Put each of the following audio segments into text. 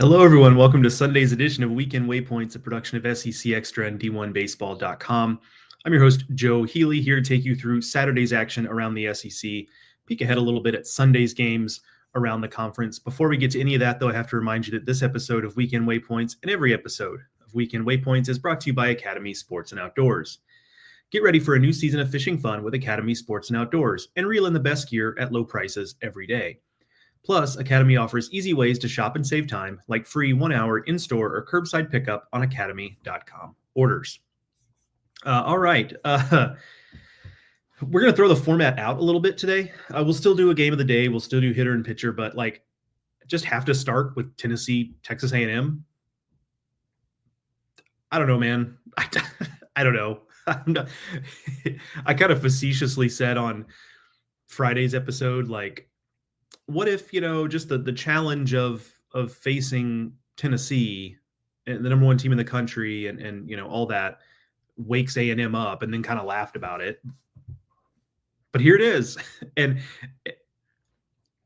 Hello, everyone. Welcome to Sunday's edition of Weekend Waypoints, a production of SEC Extra and D1Baseball.com. I'm your host, Joe Healy, here to take you through Saturday's action around the SEC, peek ahead a little bit at Sunday's games around the conference. Before we get to any of that, though, I have to remind you that this episode of Weekend Waypoints and every episode of Weekend Waypoints is brought to you by Academy Sports and Outdoors. Get ready for a new season of fishing fun with Academy Sports and Outdoors and reel in the best gear at low prices every day. Plus, Academy offers easy ways to shop and save time, like free 1-hour in-store or curbside pickup on academy.com orders. All right. We're going to throw the format out a little bit today. We'll still do a game of the day. We'll still do hitter and pitcher, but just have to start with Tennessee, Texas A&M. I don't know, man. I don't know. I kind of facetiously said on Friday's episode, what if, just the challenge of facing Tennessee, and the number one team in the country, and all that wakes A&M up, and then kind of laughed about it. But here it is.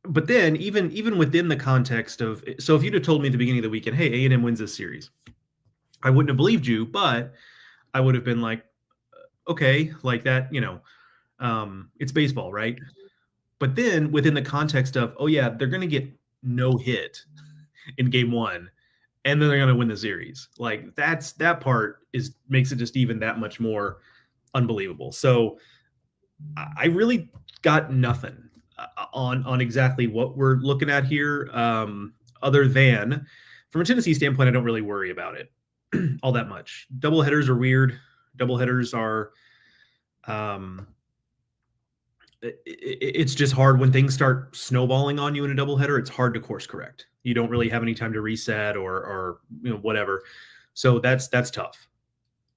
But then even within the context of, so if you'd have told me at the beginning of the weekend, hey, A&M wins this series, I wouldn't have believed you, but I would have been like, okay, like that, it's baseball, right? But then within the context of, oh yeah, they're going to get no hit in game one, and then they're going to win the series. That part makes it just even that much more unbelievable. So I really got nothing on exactly what we're looking at here, other than from a Tennessee standpoint, I don't really worry about it all that much. Doubleheaders are weird. Doubleheaders are, it's just hard when things start snowballing on you in a doubleheader. It's hard to course correct. You don't really have any time to reset or whatever. So that's tough.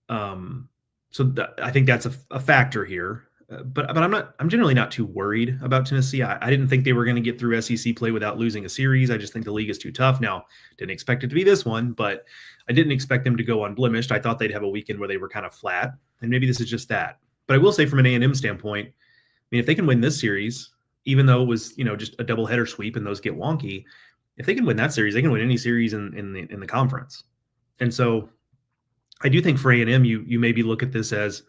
I think that's a factor here. But I'm generally not too worried about Tennessee. I didn't think they were going to get through SEC play without losing a series. I just think the league is too tough. Now, didn't expect it to be this one, but I didn't expect them to go unblemished. I thought they'd have a weekend where they were kind of flat, and maybe this is just that. But I will say from an A&M standpoint, I mean, if they can win this series, even though it was, just a doubleheader sweep and those get wonky, if they can win that series, they can win any series in the conference. And so I do think for A&M, you maybe look at this as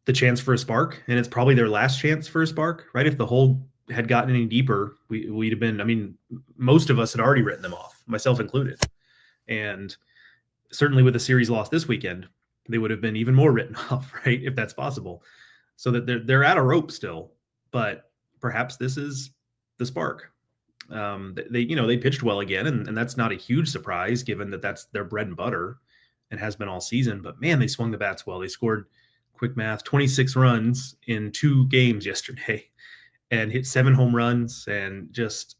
the chance for a spark, and it's probably their last chance for a spark, right? If the hole had gotten any deeper, we'd have been, I mean, most of us had already written them off, myself included. And certainly with the series lost this weekend, they would have been even more written off, right? If that's possible. So that they're at a rope still, but perhaps this is the spark. They pitched well again, and that's not a huge surprise given that that's their bread and butter and has been all season. But man, they swung the bats well. They scored, quick math, 26 runs in 2 games yesterday, and hit 7 home runs and just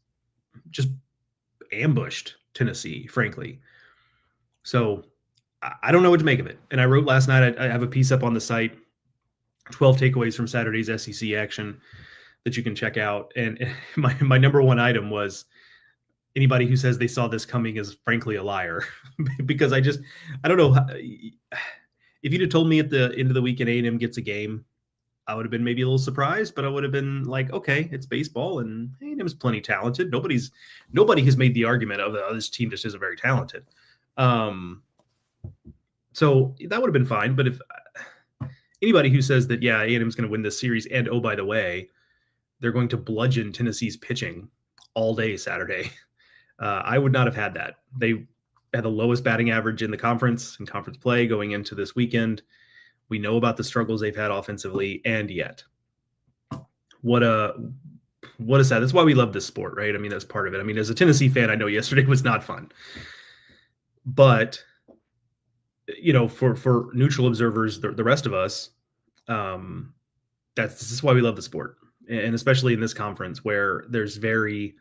ambushed Tennessee, frankly. So I don't know what to make of it. And I wrote last night, I have a piece up on the site, 12 takeaways from Saturday's SEC action that you can check out. And my number one item was anybody who says they saw this coming is frankly a liar. Because I don't know. If you'd have told me at the end of the week and A&M gets a game, I would have been maybe a little surprised, but I would have been like, okay, it's baseball and A&M's plenty talented. Nobody has made the argument of this team just isn't very talented. So that would have been fine. But if anybody who says that, yeah, A&M's going to win this series, and oh, by the way, they're going to bludgeon Tennessee's pitching all day Saturday, I would not have had that. They had the lowest batting average in the conference and conference play going into this weekend. We know about the struggles they've had offensively, and yet, what a sad. That's why we love this sport, right? I mean, that's part of it. I mean, as a Tennessee fan, I know yesterday was not fun, but for neutral observers, the rest of us, this is why we love the sport, and especially in this conference where there's there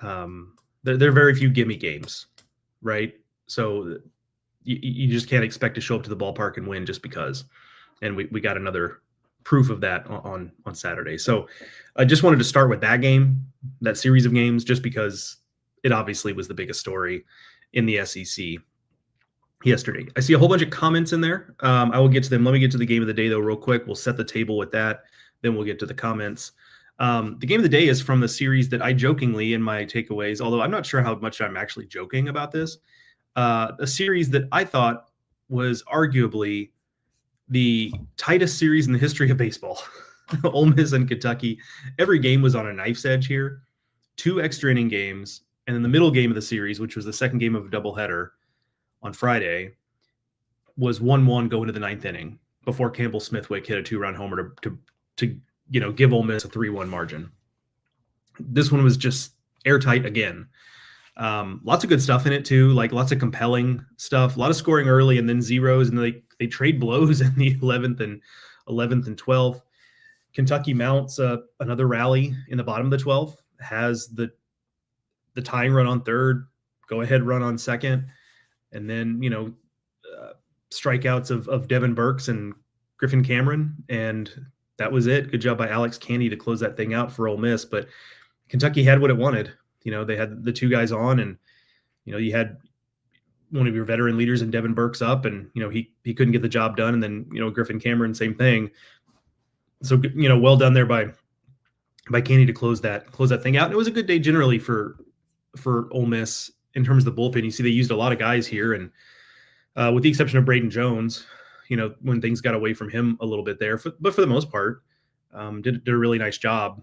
are very few gimme games, right? So you just can't expect to show up to the ballpark and win just because. And we got another proof of that on Saturday. So I just wanted to start with that game, that series of games, just because it obviously was the biggest story in the SEC yesterday. I see a whole bunch of comments in there. I will get to them. Let me get to the game of the day, though, real quick. We'll set the table with that. Then we'll get to the comments. The game of the day is from the series that I jokingly in my takeaways, although I'm not sure how much I'm actually joking about this, a series that I thought was arguably the tightest series in the history of baseball. Ole Miss and Kentucky. Every game was on a knife's edge here. 2 extra inning games, and then the middle game of the series, which was the second game of a doubleheader on Friday, was 1-1 going to the 9th inning before Campbell Smithwick hit a 2-run homer to give Ole Miss a 3-1 margin. This one was just airtight again. Lots of good stuff in it too, like lots of compelling stuff, a lot of scoring early and then zeros, and they trade blows in the 11th and 12th. Kentucky mounts another rally in the bottom of the 12th, has the tying run on third, go ahead run on second, and then strikeouts of Devin Burks and Griffin Cameron, and that was it. Good job by Alex Candy to close that thing out for Ole Miss, but Kentucky had what it wanted. They had the 2 guys on, and you had one of your veteran leaders in Devin Burks up, and he couldn't get the job done, and then Griffin Cameron, same thing. So well done there by Candy to close that thing out. And it was a good day generally for Ole Miss in terms of the bullpen. You see they used a lot of guys here, and with the exception of Braden Jones, when things got away from him a little bit there, but for the most part, did a really nice job.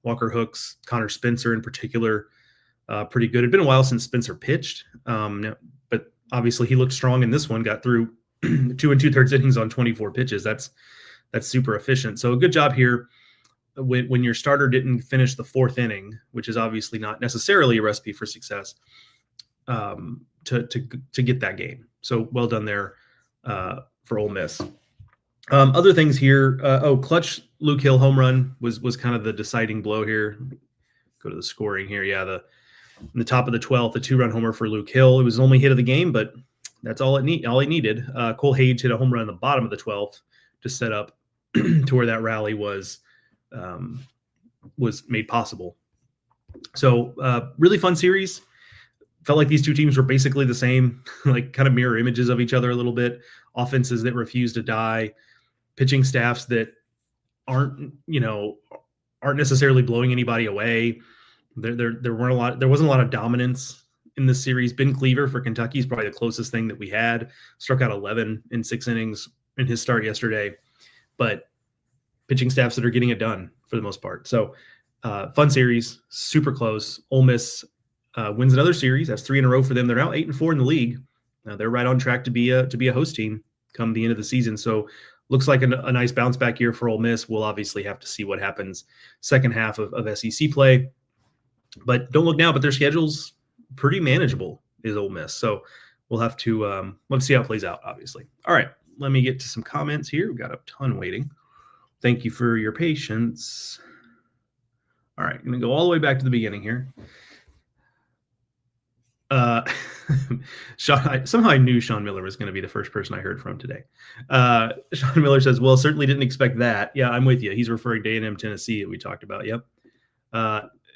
Walker Hooks, Connor Spencer in particular, pretty good. It'd been a while since Spencer pitched, but obviously he looked strong in this one. Got through 2 2/3 innings on 24 pitches. That's super efficient. So a good job here. When your starter didn't finish the 4th inning, which is obviously not necessarily a recipe for success, to get that game. So well done there for Ole Miss. Other things here. Clutch Luke Hill home run was kind of the deciding blow here. Go to the scoring here. Yeah, in the top of the 12th, the 2-run homer for Luke Hill. It was the only hit of the game, but that's all he needed. Cole Hage hit a home run in the bottom of the 12th to set up to where that rally was made possible. So really fun series. Felt like these 2 teams were basically the same, like kind of mirror images of each other a little bit. Offenses that refuse to die, pitching staffs that aren't necessarily blowing anybody away. There wasn't a lot of dominance in this series. Ben Cleaver for Kentucky is probably the closest thing that we had. Struck out 11 in 6 innings in his start yesterday, but pitching staffs that are getting it done for the most part. So fun series, super close. Ole Miss wins another series. That's 3 in a row for them. They're now 8-4 in the league. They're right on track to be a host team come the end of the season. So looks like a nice bounce back year for Ole Miss. We'll obviously have to see what happens second half of SEC play. But don't look now, but their schedule's pretty manageable is Ole Miss. So we'll have to let's see how it plays out, obviously. All right, let me get to some comments here. We've got a ton waiting. Thank you for your patience. All right, I'm going to go all the way back to the beginning here. Somehow I knew Sean Miller was going to be the first person I heard from today. Sean Miller says, well, certainly didn't expect that. Yeah, I'm with you. He's referring to A&M Tennessee that we talked about. Yep.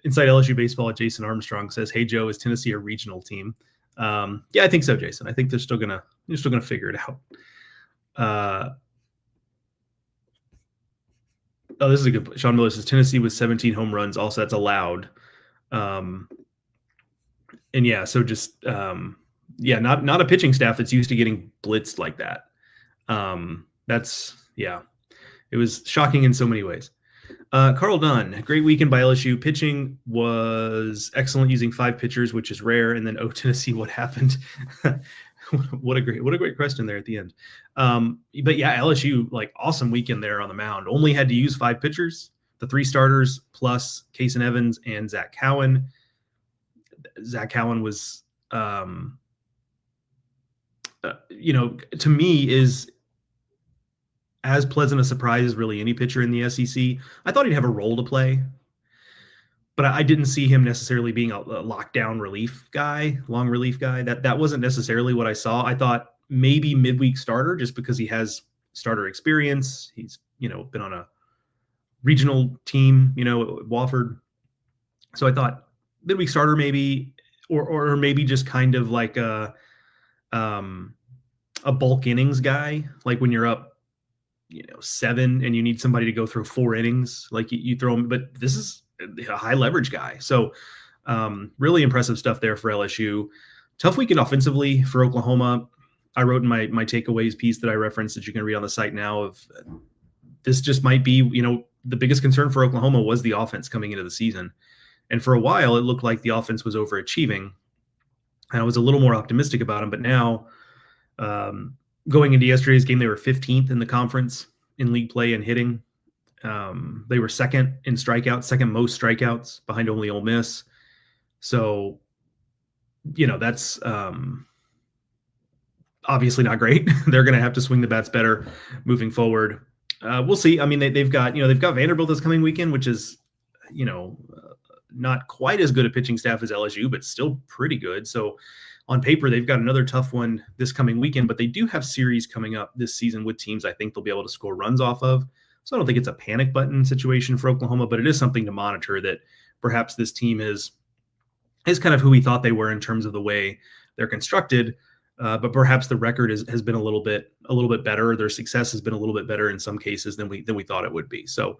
Inside LSU Baseball, Jason Armstrong says, hey, Joe, is Tennessee a regional team? Yeah, I think so, Jason. I think they're still gonna figure it out. Oh, this is a good. Sean Miller says Tennessee with 17 home runs. Also, that's allowed. And yeah, so just not a pitching staff that's used to getting blitzed like that. It was shocking in so many ways. Carl Dunn, great weekend by LSU. Pitching was excellent using 5 pitchers, which is rare. And then, Tennessee, what happened? What a great question there at the end. But yeah, LSU, like awesome weekend there on the mound. Only had to use 5 pitchers, the 3 starters plus Kason Evans and Zach Cowan. Zach Cowan was, to me is as pleasant a surprise as really any pitcher in the SEC. I thought he'd have a role to play, but I didn't see him necessarily being a lockdown relief guy, long relief guy. That wasn't necessarily what I saw. I thought maybe midweek starter just because he has starter experience. He's, been on a regional team, at Wofford. So I thought midweek starter maybe, or maybe just kind of like a bulk innings guy, like when you're up 7 and you need somebody to go through 4 innings, like you throw them, but this is a high leverage guy. So really impressive stuff there for LSU. Tough weekend offensively for Oklahoma. I wrote in my takeaways piece that I referenced that you can read on the site now of this just might be, the biggest concern for Oklahoma was the offense coming into the season. And for a while, it looked like the offense was overachieving. And I was a little more optimistic about them, but now going into yesterday's game, they were 15th in the conference in league play and hitting. They were second in strikeouts, second most strikeouts behind only Ole Miss. So, that's obviously not great. They're going to have to swing the bats better moving forward. We'll see. I mean, they've got Vanderbilt this coming weekend, which is, not quite as good a pitching staff as LSU, but still pretty good. So on paper, they've got another tough one this coming weekend, but they do have series coming up this season with teams I think they'll be able to score runs off of. So I don't think it's a panic button situation for Oklahoma, but it is something to monitor, that perhaps this team is kind of who we thought they were in terms of the way they're constructed. But perhaps the record has been a little bit better. Their success has been a little bit better in some cases than we thought it would be. So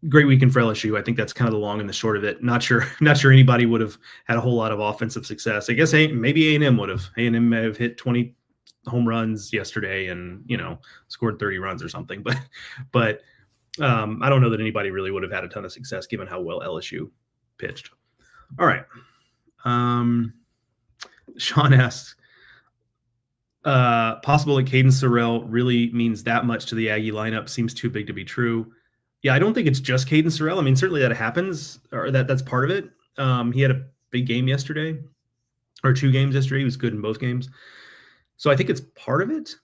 great weekend for LSU. I think that's kind of the long and the short of it. Not sure anybody would have had a whole lot of offensive success. I guess maybe A&M would have. A&M may have hit 20 home runs yesterday and scored 30 runs or something. But I don't know that anybody really would have had a ton of success given how well LSU pitched. All right. Sean asks, possible that Caden Sorrell really means that much to the Aggie lineup. Seems too big to be true. Yeah, I don't think it's just Caden Sorrell. I mean, certainly that happens, or that's part of it. He had a big game yesterday, or 2 games yesterday. He was good in both games. So I think it's part of it.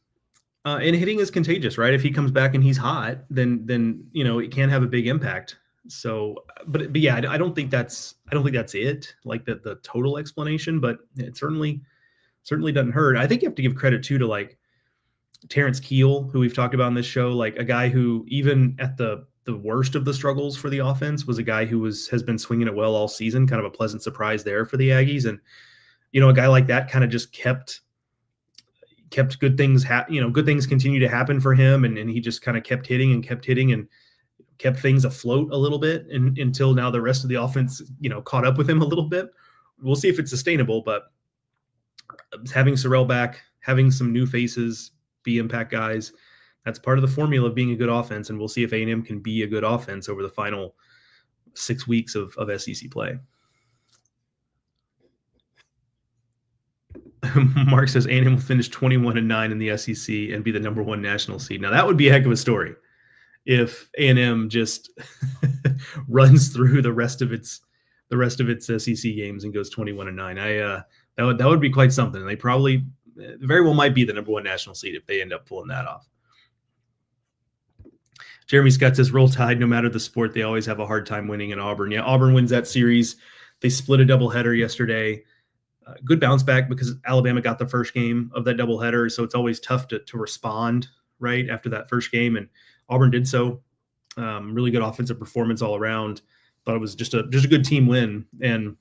And hitting is contagious, right? If he comes back and he's hot, then it can have a big impact. So, but yeah, I don't think that's it, like the total explanation, but it certainly doesn't hurt. I think you have to give credit too to like Terrence Keel, who we've talked about on this show, like a guy who even at the worst of the struggles for the offense was a guy who has been swinging it well all season, kind of a pleasant surprise there for the Aggies. And, a guy like that kind of just kept good things, good things continue to happen for him. And he just kind of kept hitting and kept things afloat a little bit until now the rest of the offense, caught up with him a little bit. We'll see if it's sustainable, but having Sorrell back, having some new faces be impact guys, that's part of the formula of being a good offense. And we'll see if A&M can be a good offense over the final 6 weeks of SEC play. Mark says A&M will finish 21-9 in the SEC and be the number 1 national seed. Now that would be a heck of a story if A&M just runs through the rest of its SEC games and goes 21-9. That would be quite something. They probably very well might be the number 1 national seed if they end up pulling that off. Jeremy Scott says, Roll Tide, no matter the sport, they always have a hard time winning in Auburn. Yeah, Auburn wins that series. They split a doubleheader yesterday. Good bounce back because Alabama got the first game of that doubleheader, so it's always tough to respond right after that first game, and Auburn did so. Really good offensive performance all around. Thought it was just a good team win, and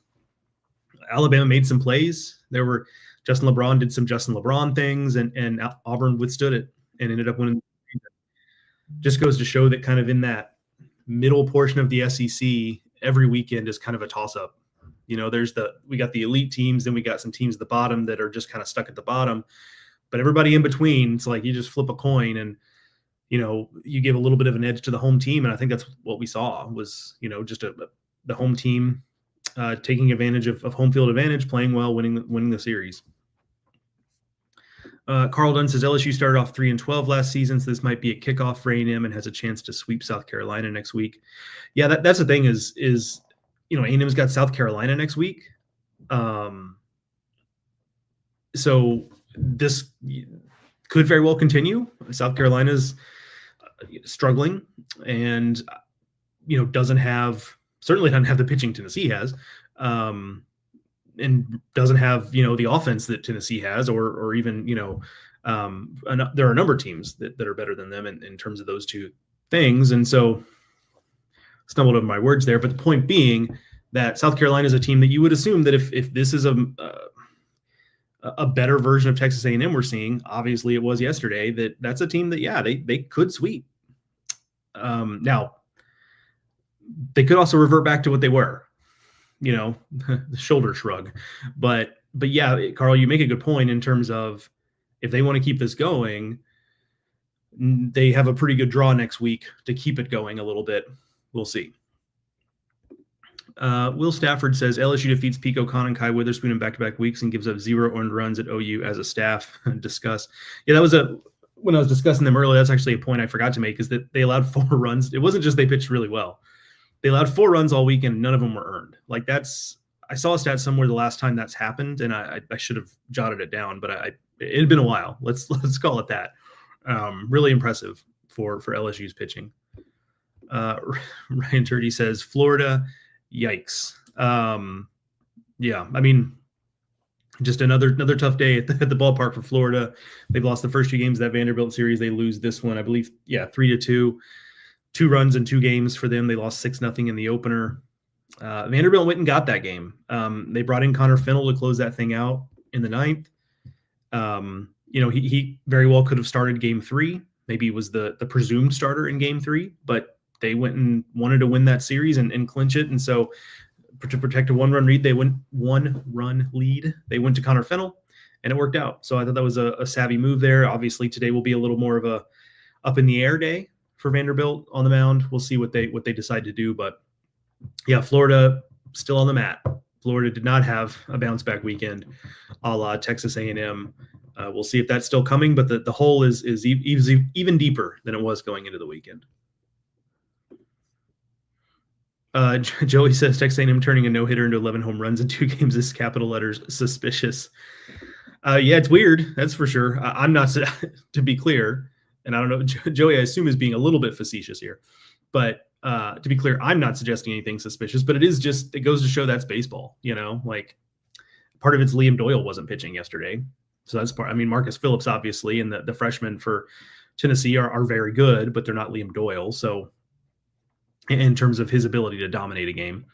Alabama made some plays. Justin LeBron did some Justin LeBron things, and Auburn withstood it and ended up winning. Just goes to show that kind of in that middle portion of the SEC, every weekend is kind of a toss-up. We got the elite teams, then we got some teams at the bottom that are just kind of stuck at the bottom. But everybody in between, it's like you just flip a coin and, you give a little bit of an edge to the home team. And I think that's what we saw was, just the home team taking advantage of home field advantage, playing well, winning the series. Carl Dunn says LSU started off 3-12 last season, so this might be a kickoff for A&M and has a chance to sweep South Carolina next week. Yeah, that's the thing is A&M's got South Carolina next week. So this could very well continue. South Carolina's struggling and certainly doesn't have the pitching Tennessee has. And doesn't have, the offense that Tennessee has, or even, there are a number of teams that are better than them in terms of those two things. And so stumbled over my words there, but the point being that South Carolina is a team that you would assume that if this is a better version of Texas A&M we're seeing. Obviously, it was yesterday. That's a team that they could sweep. Now they could also revert back to what they were, the shoulder shrug. But yeah, Carl, you make a good point in terms of if they want to keep this going, they have a pretty good draw next week to keep it going a little bit. We'll see. Will Stafford says LSU defeats Pico, Con, and Kai Witherspoon in back-to-back weeks and gives up 0 earned runs at OU as a staff. Discuss. Yeah, that was when I was discussing them earlier, that's actually a point I forgot to make, is that they allowed 4 runs. It wasn't just they pitched really well. They allowed 4 runs all weekend. None of them were earned. Like I saw a stat somewhere the last time that's happened, and I should have jotted it down, but it had been a while. Let's call it that. Really impressive for LSU's pitching. Ryan Turdy says Florida. Yikes. Yeah, I mean, just another tough day at the ballpark for Florida. They've lost the first 2 games of that Vanderbilt series. They lose this one, I believe, 3-2. 2 runs in 2 games for them. They lost 6-0 in the opener. Vanderbilt went and got that game. They brought in Connor Fennell to close that thing out in the 9th. He very well could have started game 3. Maybe he was the presumed starter in game 3, but they went and wanted to win that series and clinch it. And so to protect a 1-run lead, they went 1-run lead. They went to Connor Fennell, and it worked out. So I thought that was a savvy move there. Obviously, today will be a little more of a up in the air day for Vanderbilt on the mound. We'll see what they decide to do. But yeah, Florida still on the mat. Florida did not have a bounce back weekend, a la Texas A&M. We'll see if that's still coming, but the hole is even deeper than it was going into the weekend. Joey says Texas A&M turning a no-hitter into 11 home runs in 2 games is capital letters suspicious. Yeah, it's weird. That's for sure. I'm not, to be clear, and I don't know, Joey, I assume is being a little bit facetious here, but to be clear, I'm not suggesting anything suspicious, but it goes to show that's baseball, like part of it's Liam Doyle wasn't pitching yesterday. So that's part. I mean, Marcus Phillips, obviously, and the freshmen for Tennessee are very good, but they're not Liam Doyle. So in terms of his ability to dominate a game.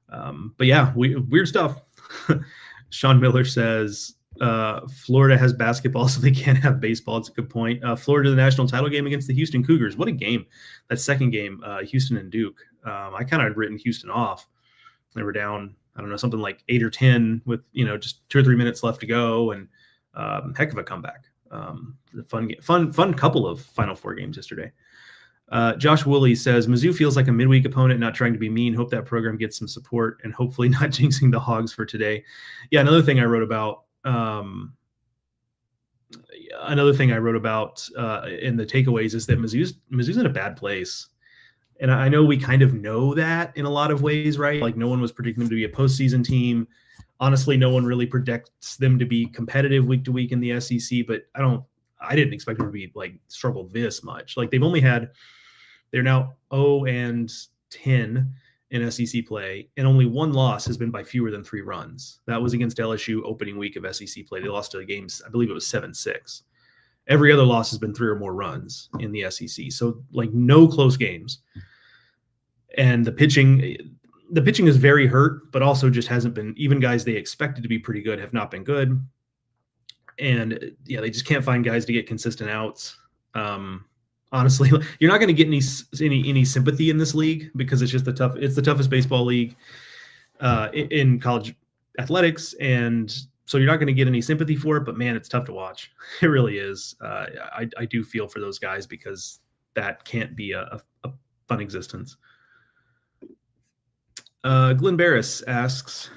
But yeah, weird stuff. Sean Miller says, Florida has basketball, so they can't have baseball. It's a good point. Florida, the national title game against the Houston Cougars. What a game. That second game, Houston and Duke. I kind of had written Houston off. They were down, I don't know, something like 8 or 10 with, just 2 or 3 minutes left to go. And heck of a comeback. Fun couple of Final Four games yesterday. Josh Woolley says Mizzou feels like a midweek opponent, not trying to be mean. Hope that program gets some support and hopefully not jinxing the Hogs for today. Yeah, another thing I wrote about in the takeaways is that Mizzou's in a bad place. And I know we kind of know that in a lot of ways, right? Like no one was predicting them to be a postseason team. Honestly, no one really predicts them to be competitive week to week in the SEC, but I didn't expect them to be like struggle this much. Like they're now 0-10 in SEC play, and only 1 loss has been by fewer than 3 runs. That was against LSU opening week of SEC play. They lost to the games, I believe it was 7-6. Every other loss has been 3 or more runs in the SEC. So like no close games. And the pitching is very hurt, but also just hasn't been, even guys they expected to be pretty good have not been good. And yeah, they just can't find guys to get consistent outs. Honestly, you're not going to get any sympathy in this league because it's the toughest baseball league in college athletics. And so you're not going to get any sympathy for it, but man, it's tough to watch. It really is. I do feel for those guys because that can't be a fun existence. Glenn Barris asks,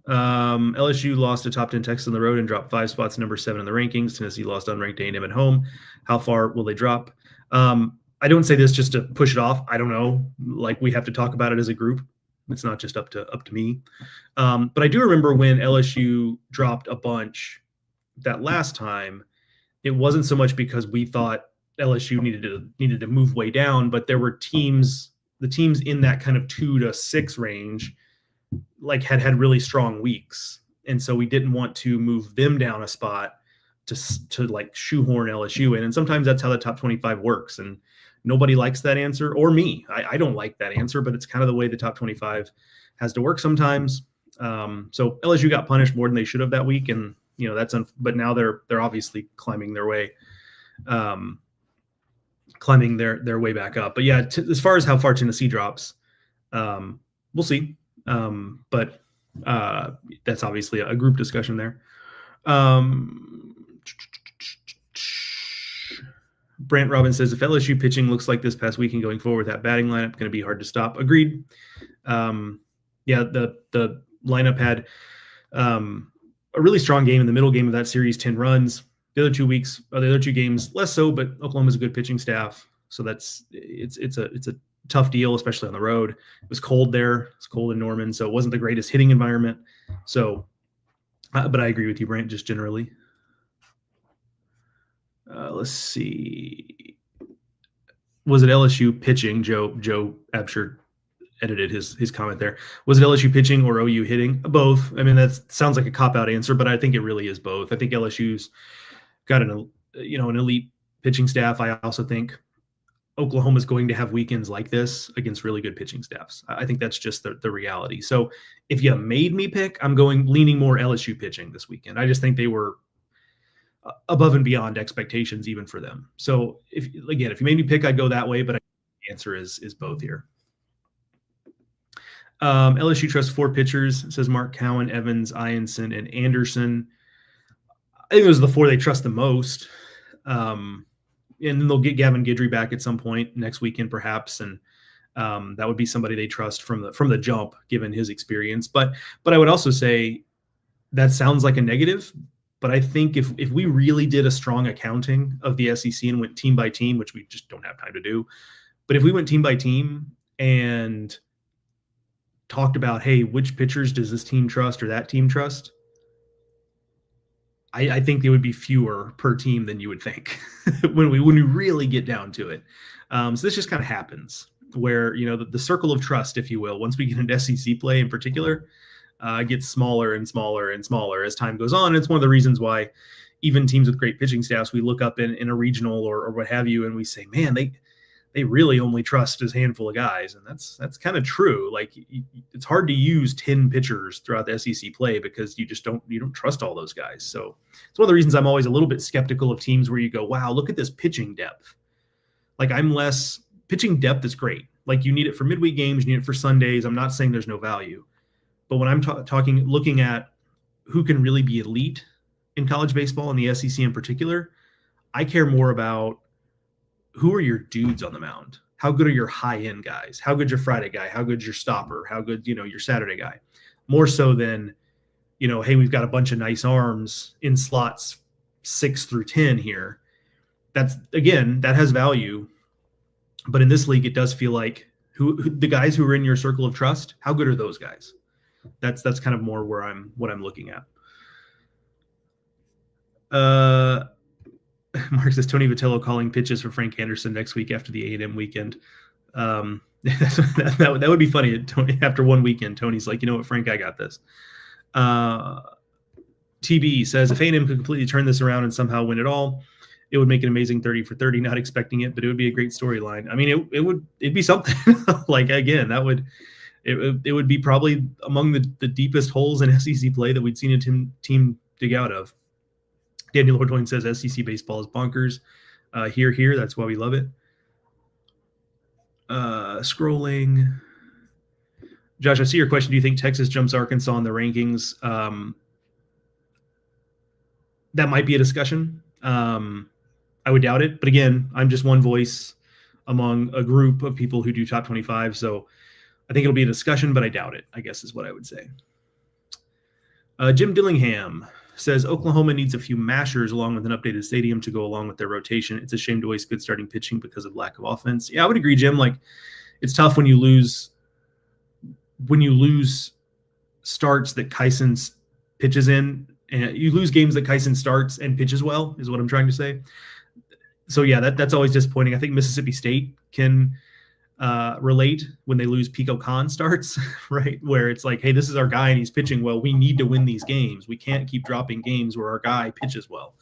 LSU lost to top 10 Texas on the road and dropped 5 spots, number 7 in the rankings. Tennessee lost unranked A&M at home. How far will they drop? I don't say this just to push it off. I don't know. Like we have to talk about it as a group. It's not just up to me. But I do remember when LSU dropped a bunch that last time. It wasn't so much because we thought LSU needed to move way down, but there were the teams in that kind of 2 to 6 range, like had really strong weeks. And so we didn't want to move them down a spot to like shoehorn LSU in. And sometimes that's how the top 25 works. And nobody likes that answer, or me. I don't like that answer, but it's kind of the way the top 25 has to work sometimes. So LSU got punished more than they should have that week. And but now they're obviously climbing their way, climbing their way back up. But yeah, as far as how far Tennessee drops, we'll see. But that's obviously a group discussion there. Brant Robbins says, if LSU pitching looks like this past weekend going forward, that batting lineup going to be hard to stop. Agreed. The lineup had a really strong game in the middle game of that series, 10 runs. The other 2 games less so, but Oklahoma's a good pitching staff, so it's a tough deal, especially on the road. It was cold there. It's cold in Norman, so it wasn't the greatest hitting environment. So, but I agree with you, Brant, just generally. Let's see. Was it LSU pitching? Joe Absher edited his comment there. Was it LSU pitching or OU hitting? Both. I mean, that sounds like a cop-out answer, but I think it really is both. I think LSU's got an elite pitching staff. I also think Oklahoma's going to have weekends like this against really good pitching staffs. I think that's just the reality. So if you made me pick, I'm leaning more LSU pitching this weekend. I just think they were above and beyond expectations even for them. So if you made me pick, I'd go that way, but the answer is both here. LSU trusts 4 pitchers, says Mark Cowan, Evans, Ianson, and Anderson. I think those are the 4 they trust the most. And then they'll get Gavin Guidry back at some point next weekend, perhaps. And that would be somebody they trust from the jump, given his experience. But I would also say that sounds like a negative. But I think if we really did a strong accounting of the SEC and went team by team, which we just don't have time to do, but if we went team by team and talked about, hey, which pitchers does this team trust or that team trust, I think there would be fewer per team than you would think when we really get down to it. So this just kind of happens where, the circle of trust, if you will, once we get into SEC play in particular, gets smaller and smaller and smaller as time goes on. It's one of the reasons why even teams with great pitching staffs, we look up in a regional or what have you, and we say, man, they really only trust a handful of guys. And that's kind of true. Like, it's hard to use 10 pitchers throughout the SEC play because you don't trust all those guys. So it's one of the reasons I'm always a little bit skeptical of teams where you go, wow, look at this pitching depth. Like, pitching depth is great. Like, you need it for midweek games, you need it for Sundays. I'm not saying there's no value. But when I'm looking at who can really be elite in college baseball and the SEC in particular, I care more about who are your dudes on the mound? How good are your high-end guys? How good's your Friday guy? How good's your stopper? How good, your Saturday guy? More so than, hey, we've got a bunch of nice arms in slots 6 through 10 here. That has value. But in this league, it does feel like who the guys who are in your circle of trust, how good are those guys? That's kind of more what I'm looking at. Mark says Tony Vitello calling pitches for Frank Anderson next week after the A&M weekend. That would be funny. Tony, after one weekend, Tony's like, you know what, Frank, I got this. TB says if A&M could completely turn this around and somehow win it all, it would make an amazing 30 for 30. Not expecting it, but it would be a great storyline. I mean, it'd be something. Like, again, it would be probably among the deepest holes in SEC play that we'd seen a team dig out of. Daniel Hortoin says SEC baseball is bonkers. Here. That's why we love it. Scrolling. Josh, I see your question. Do you think Texas jumps Arkansas in the rankings? That might be a discussion. I would doubt it. But again, I'm just one voice among a group of people who do top 25. So I think it'll be a discussion, but I doubt it, I guess is what I would say. Jim Dillingham says Oklahoma needs a few mashers along with an updated stadium to go along with their rotation. It's a shame to waste good starting pitching because of lack of offense. Yeah, I would agree, Jim. Like, it's tough when you lose starts that Kyson pitches in, and you lose games that Kyson starts and pitches well, is what I'm trying to say. So yeah, that's always disappointing. I think Mississippi State can relate when they lose Pico Khan starts, right? Where it's like, hey, this is our guy and he's pitching well. We need to win these games. We can't keep dropping games where our guy pitches well.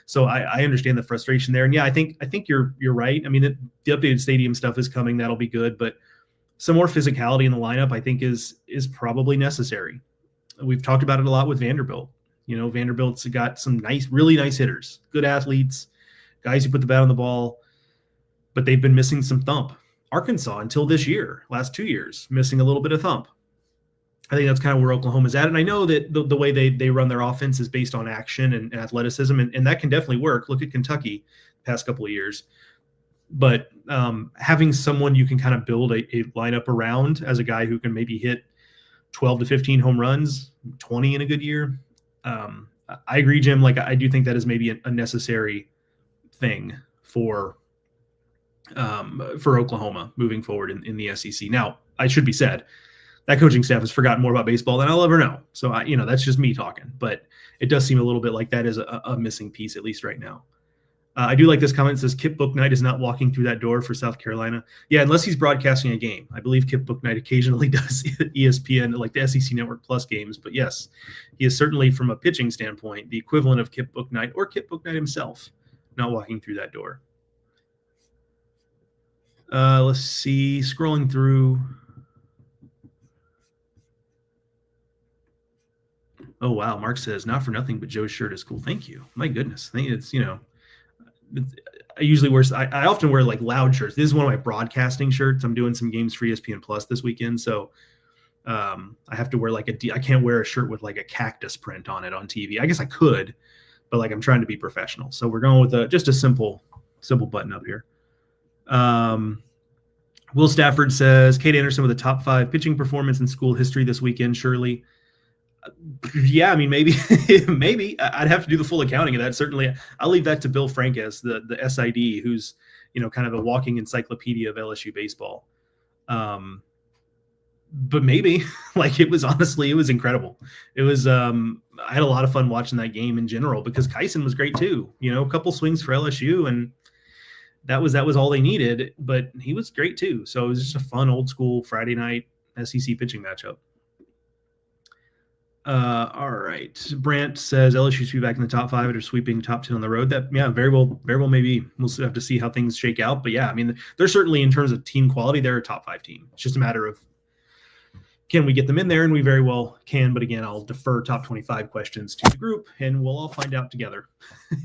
So I understand the frustration there. And yeah, I think you're right. I mean, the updated stadium stuff is coming. That'll be good. But some more physicality in the lineup, I think, is probably necessary. We've talked about it a lot with Vanderbilt. Vanderbilt's got some really nice hitters, good athletes, guys who put the bat on the ball, but they've been missing some thump. Arkansas, until this year, last 2 years, missing a little bit of thump. I think that's kind of where Oklahoma's at. And I know that the way they run their offense is based on action and athleticism, and that can definitely work. Look at Kentucky the past couple of years. But having someone you can kind of build a lineup around as a guy who can maybe hit 12 to 15 home runs, 20 in a good year. I agree, Jim. Like, I do think that is maybe a necessary thing for Oklahoma moving forward in the SEC. Now, I should be said, that coaching staff has forgotten more about baseball than I'll ever know. So, that's just me talking. But it does seem a little bit like that is a missing piece, at least right now. I do like this comment. It says Kip Booknight is not walking through that door for South Carolina. Yeah, unless he's broadcasting a game. I believe Kip Booknight occasionally does ESPN, like the SEC Network Plus games. But yes, he is certainly, from a pitching standpoint, the equivalent of Kip Booknight or Kip Booknight himself not walking through that door. Let's see. Scrolling through. Oh, wow. Mark says, not for nothing, but Joe's shirt is cool. Thank you. My goodness. I think it's, I usually wear, I often wear like loud shirts. This is one of my broadcasting shirts. I'm doing some games for ESPN Plus this weekend. So I have to wear like I can't wear a shirt with like a cactus print on it on TV. I guess I could, but like I'm trying to be professional. So we're going with just a simple button up here. Will Stafford says, Kate Anderson with a top 5 pitching performance in school history this weekend, surely. Yeah, I mean, maybe I'd have to do the full accounting of that. Certainly, I'll leave that to Bill Frankus, the SID, who's kind of the walking encyclopedia of LSU baseball. But maybe, like, it was incredible. It was I had a lot of fun watching that game in general because Kyson was great too. A couple swings for LSU, and that was all they needed. But he was great too. So it was just a fun old school Friday night SEC pitching matchup. All right. Brant says LSU should be back in the top 5 after sweeping top 10 on the road. That, yeah, very well maybe. We'll have to see how things shake out. But yeah, I mean, they're certainly, in terms of team quality, they're a top 5 team. It's just a matter of, can we get them in there? And we very well can. But again, I'll defer top 25 questions to the group, and we'll all find out together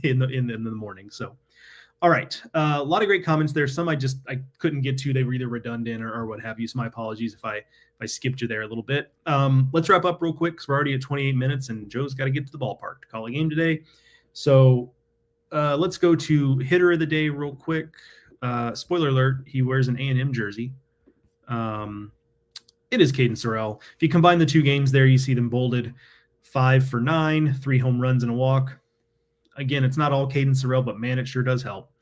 in the morning. So, all right. A lot of great comments there. Some I couldn't get to. They were either redundant or what have you. So my apologies if I skipped you there a little bit. Let's wrap up real quick because we're already at 28 minutes and Joe's got to get to the ballpark to call a game today. So let's go to hitter of the day real quick. Spoiler alert, he wears an A&M jersey. It is Caden Sorrell. If you combine the 2 games there, you see them bolded 5 for 9, 3 home runs and a walk. Again, it's not all Caden Sorrell, but man, it sure does help.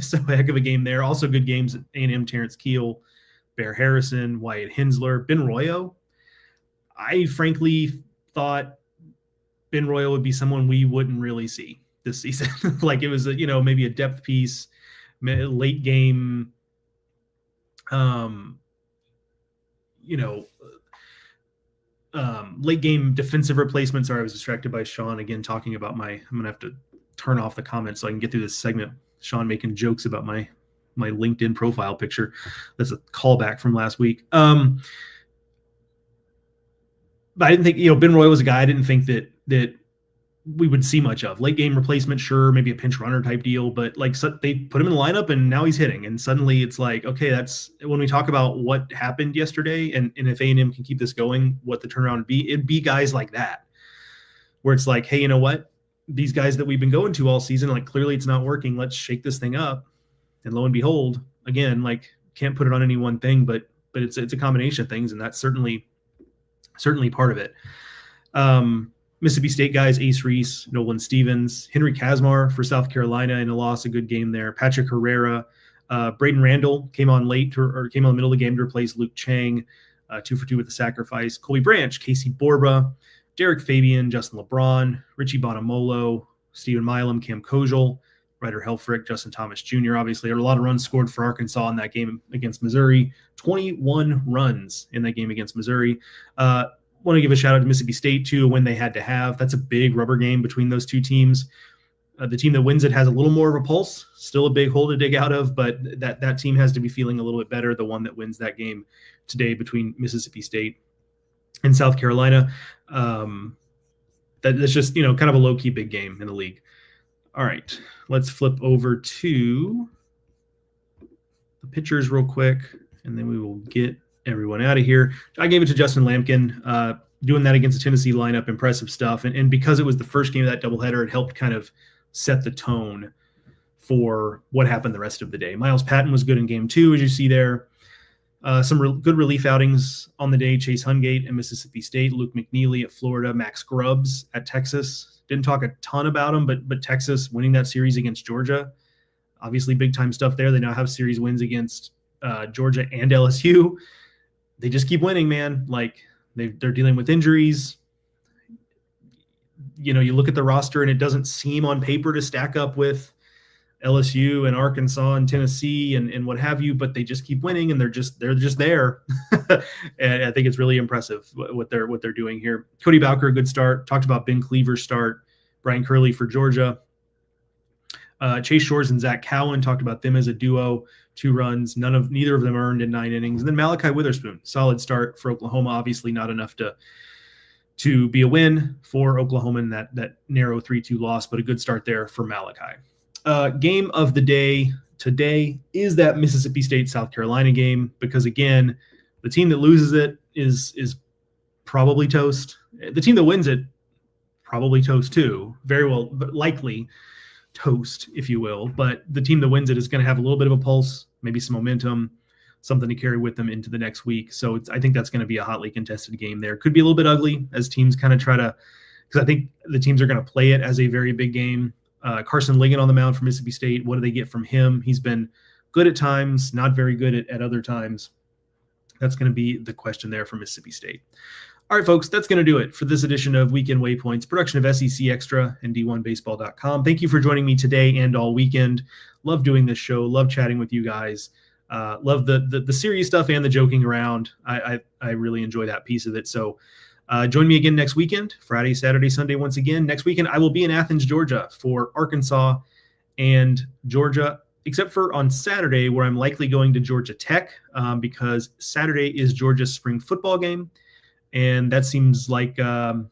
So a heck of a game there. Also good games at A&M, Terrence Keel, Bear Harrison, Wyatt Hensler, Ben Royo. I frankly thought Ben Royo would be someone we wouldn't really see this season. Like it was maybe a depth piece, late game, late game defensive replacement. Sorry, I was distracted by Sean again talking about I'm gonna have to turn off the comments so I can get through this segment. Sean making jokes about my LinkedIn profile picture. That's a callback from last week. But I didn't think, Ben Roy was a guy I didn't think that we would see much of. Late game replacement, sure, maybe a pinch runner type deal, but like so they put him in the lineup and now he's hitting. And suddenly it's like, okay, that's when we talk about what happened yesterday and if A&M can keep this going, what the turnaround would be, it'd be guys like that where it's like, hey, you know what? These guys that we've been going to all season, like clearly it's not working. Let's shake this thing up. And lo and behold, again, like can't put it on any one thing, but it's a combination of things. And that's certainly part of it. Mississippi State guys, Ace Reese, Nolan Stevens, Henry Kazmar for South Carolina in a loss, a good game there. Patrick Herrera, Braden Randall came on late or came on the middle of the game to replace Luke Chang, 2 for 2 with the sacrifice. Colby Branch, Casey Borba, Derek Fabian, Justin LeBron, Richie Bonamolo, Stephen Milam, Cam Kojal, Ryder Helfrich, Justin Thomas Jr. Obviously, there were a lot of runs scored for Arkansas in that game against Missouri. 21 runs in that game against Missouri. Want to give a shout out to Mississippi State too, when they had to have. That's a big rubber game between those 2 teams. The team that wins it has a little more of a pulse, still a big hole to dig out of, but that team has to be feeling a little bit better. The one that wins that game today between Mississippi State and South Carolina. that's just, kind of a low-key big game in the league. All right, let's flip over to the pitchers real quick, and then we will get everyone out of here. I gave it to Justin Lampkin, doing that against the Tennessee lineup, impressive stuff. And because it was the first game of that doubleheader, it helped kind of set the tone for what happened the rest of the day. Miles Patton was good in game 2, as you see there. Some good relief outings on the day. Chase Hungate at Mississippi State, Luke McNeely at Florida, Max Grubbs at Texas. Didn't talk a ton about him, but Texas winning that series against Georgia, obviously big time stuff there. They now have series wins against Georgia and LSU. They just keep winning, man. Like they're dealing with injuries. You look at the roster and it doesn't seem on paper to stack up with LSU and Arkansas and Tennessee and what have you, but they just keep winning and they're just there. And I think it's really impressive what they're doing here. Cody Bowker, a good start. Talked about Ben Cleaver's start. Brian Curley for Georgia. Chase Shores and Zach Cowan, talked about them as a duo, 2 runs. Neither of them earned in 9 innings. And then Malachi Witherspoon, solid start for Oklahoma. Obviously not enough to be a win for Oklahoma in that narrow 3-2 loss, but a good start there for Malachi. Game of the day today is that Mississippi State South Carolina game, because again, the team that loses it is probably toast. The team that wins it probably toast too, very well, but likely toast, if you will. But the team that wins it is going to have a little bit of a pulse, maybe some momentum, something to carry with them into the next week. So I think that's going to be a hotly contested game there. Could be a little bit ugly as teams kind of try to, because I think the teams are going to play it as a very big game. Carson Ligon on the mound for Mississippi State. What do they get from him? He's been good at times, not very good at other times. That's going to be the question there for Mississippi State. All right, folks, that's going to do it for this edition of Weekend Waypoints, production of SEC Extra and D1Baseball.com. Thank you for joining me today and all weekend. Love doing this show. Love chatting with you guys. Love the serious stuff and the joking around. I really enjoy that piece of it. So join me again next weekend, Friday, Saturday, Sunday. Once again, next weekend, I will be in Athens, Georgia for Arkansas and Georgia, except for on Saturday, where I'm likely going to Georgia Tech because Saturday is Georgia's spring football game. And that seems like a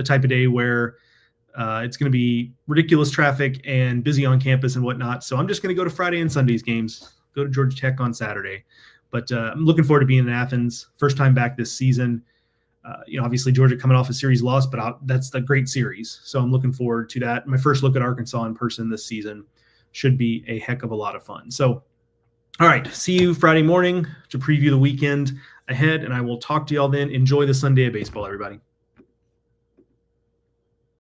type of day where it's going to be ridiculous traffic and busy on campus and whatnot. So I'm just going to go to Friday and Sunday's games, go to Georgia Tech on Saturday. But I'm looking forward to being in Athens. First time back this season. Obviously Georgia coming off a series loss, but that's the great series. So I'm looking forward to that. My first look at Arkansas in person this season should be a heck of a lot of fun. So, all right, see you Friday morning to preview the weekend ahead, and I will talk to y'all then. Enjoy the Sunday of baseball, everybody.